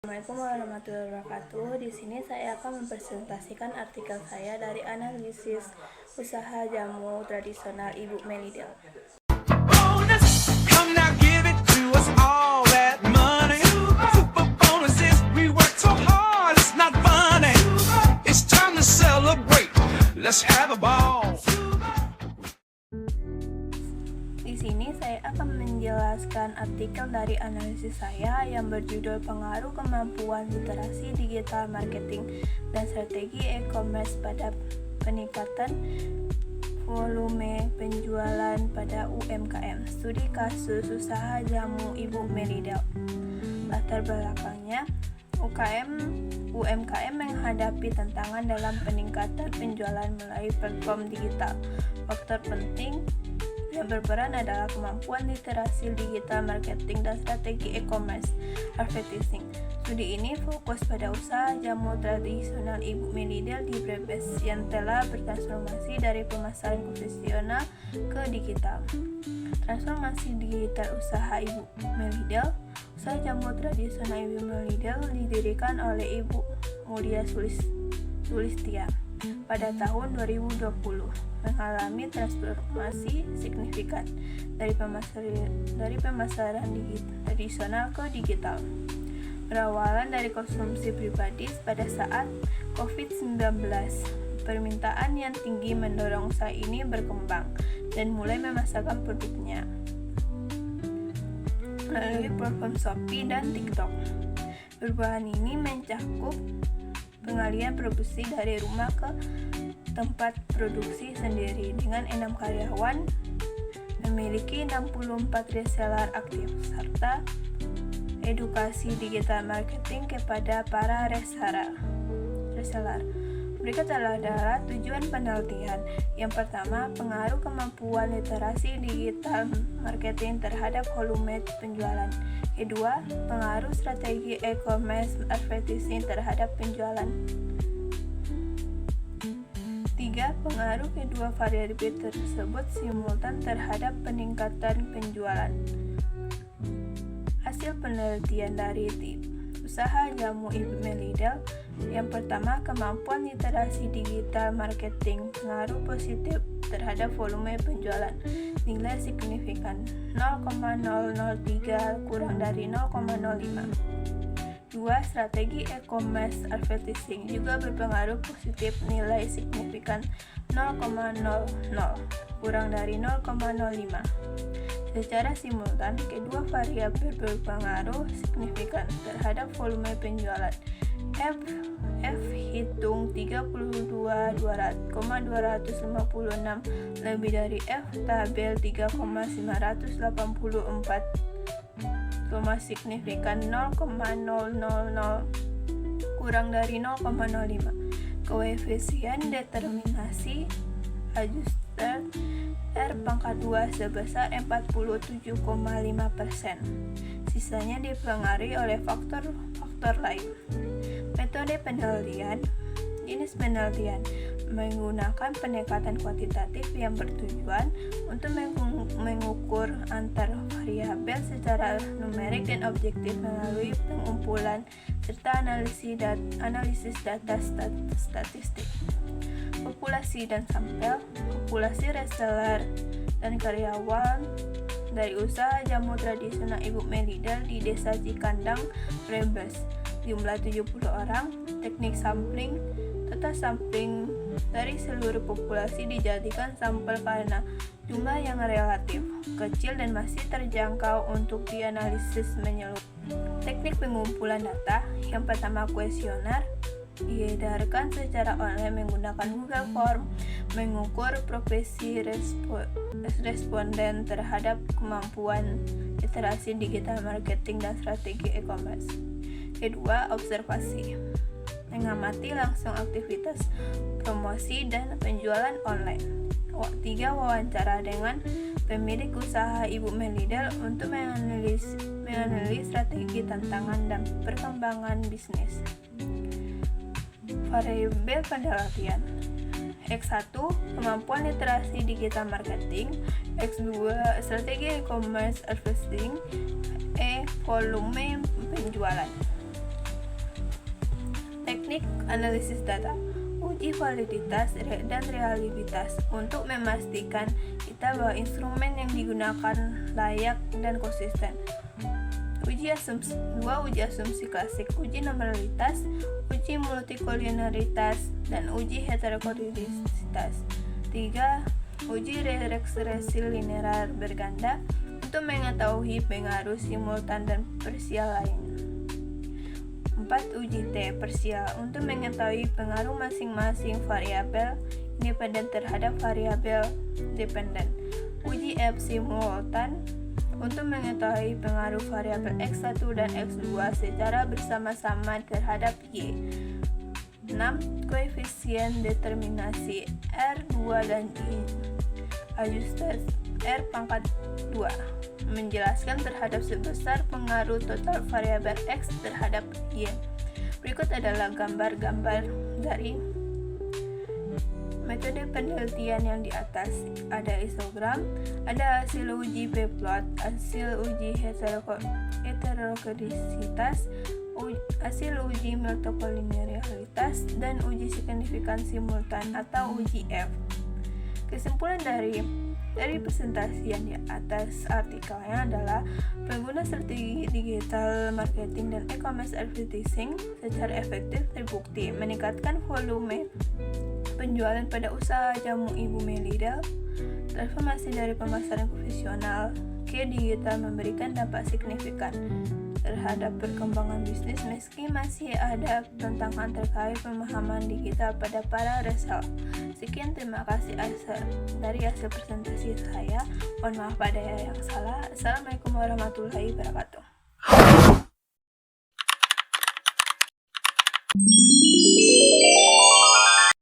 Assalamualaikum warahmatullahi wabarakatuh. Di sini saya akan mempresentasikan artikel saya dari analisis usaha jamu tradisional Ibu Melidel. Di sini saya akan menjelaskan artikel dari analisis saya yang berjudul Pengaruh Kemampuan Literasi Digital Marketing dan Strategi E-commerce pada peningkatan volume penjualan pada UMKM. Studi kasus usaha jamu Ibu Melidel. Latar belakangnya, UMKM menghadapi tantangan dalam peningkatan penjualan melalui platform digital. Faktor penting yang berperan adalah kemampuan literasi digital marketing dan strategi e-commerce advertising. Studi ini fokus pada usaha jamu tradisional Ibu Melidel di Brebes yang telah bertransformasi dari pemasaran konvensional ke digital. Transformasi digital usaha Ibu Melidel. Usaha jamu tradisional Ibu Melidel didirikan oleh Ibu Mulia Sulistia pada tahun 2020, mengalami transformasi signifikan dari pemasaran tradisional ke digital. Berawalan dari konsumsi pribadi pada saat COVID-19, permintaan yang tinggi mendorong usaha ini berkembang dan mulai memasarkan produknya melalui platform Shopee dan TikTok. Perubahan ini mencakup pengalihan produksi dari rumah ke tempat produksi sendiri dengan 6 karyawan, memiliki 64 reseller aktif, serta edukasi digital marketing kepada para reseller. Berikut adalah tujuan penelitian. Yang pertama, pengaruh kemampuan literasi digital marketing terhadap volume penjualan. Kedua, pengaruh strategi e-commerce advertising terhadap penjualan. Tiga, pengaruh kedua variabel tersebut simultan terhadap peningkatan penjualan. Hasil penelitian dari usaha jamu Ibu Melidel. Yang pertama, kemampuan literasi digital marketing, pengaruh positif terhadap volume penjualan, nilai signifikan 0,003 kurang dari 0,05. 2. Strategi e-commerce advertising juga berpengaruh positif, nilai signifikan 0,00 kurang dari 0,05. Secara simultan, kedua variabel berpengaruh signifikan terhadap volume penjualan. F hitung 32,256 lebih dari F tabel 3,984, signifikan 0,000 kurang dari 0,05. Koefisien determinasi adjusted R⁻² sebesar 47,5%. Sisanya dipengaruhi oleh faktor lain. Metode penelitian. Jenis penelitian menggunakan pendekatan kuantitatif yang bertujuan untuk mengukur antar variabel secara numerik dan objektif melalui pengumpulan serta analisis data statistik. Populasi dan sampel. Populasi reseller dan karyawan dari usaha jamu tradisional Ibu Melidel di Desa Cikandang, Brebes, jumlah 70 orang. Teknik sampling. Data sampling dari seluruh populasi dijadikan sampel karena jumlah yang relatif kecil dan masih terjangkau untuk dianalisis menyeluruh. Teknik pengumpulan data. Yang pertama, kuesioner diedarkan secara online menggunakan Google Form, mengukur profesi responden terhadap kemampuan literasi digital marketing dan strategi e-commerce. Kedua, observasi, mengamati langsung aktivitas promosi dan penjualan online. Tiga, wawancara dengan pemilik usaha Ibu Melidel untuk menganalisis strategi, tantangan, dan perkembangan bisnis. Variabel penelitian. X1, kemampuan literasi digital marketing. X2, strategi e-commerce advertising. E, volume penjualan. Teknik analisis data, uji validitas dan reliabilitas untuk memastikan kita bahwa instrumen yang digunakan layak dan konsisten. Uji asumsi klasik, uji nominalitas, uji multikolinialitas, dan uji heterokodisitas. 3. Uji regresi linear berganda untuk mengetahui pengaruh simultan dan parsial lain. 4. Uji T parsial untuk mengetahui pengaruh masing-masing variabel independen terhadap variabel dependen. Uji F simultan untuk mengetahui pengaruh variabel X1 dan X2 secara bersama-sama terhadap Y. 6. Koefisien determinasi R2 dan I ajustas R pangkat 2 menjelaskan terhadap sebesar pengaruh total variabel X terhadap Y. Berikut adalah gambar-gambar dari metode penelitian yang di atas. Ada histogram, ada hasil uji p-plot, hasil uji heterokodisitas, hasil uji multikolinialitas, dan uji signifikan simultan atau uji F. Kesimpulan dari presentasi yang di atas artikelnya adalah pengguna strategi digital marketing dan e-commerce advertising secara efektif terbukti meningkatkan volume penjualan pada usaha jamu Ibu Melida. Transformasi dari pemasaran konvensional ke digital memberikan dampak signifikan terhadap perkembangan bisnis meski masih ada tantangan terkait pemahaman digital pada para reseller. Sekian, terima kasih dari hasil presentasi saya. Mohon maaf pada yang salah. Assalamualaikum warahmatullahi wabarakatuh.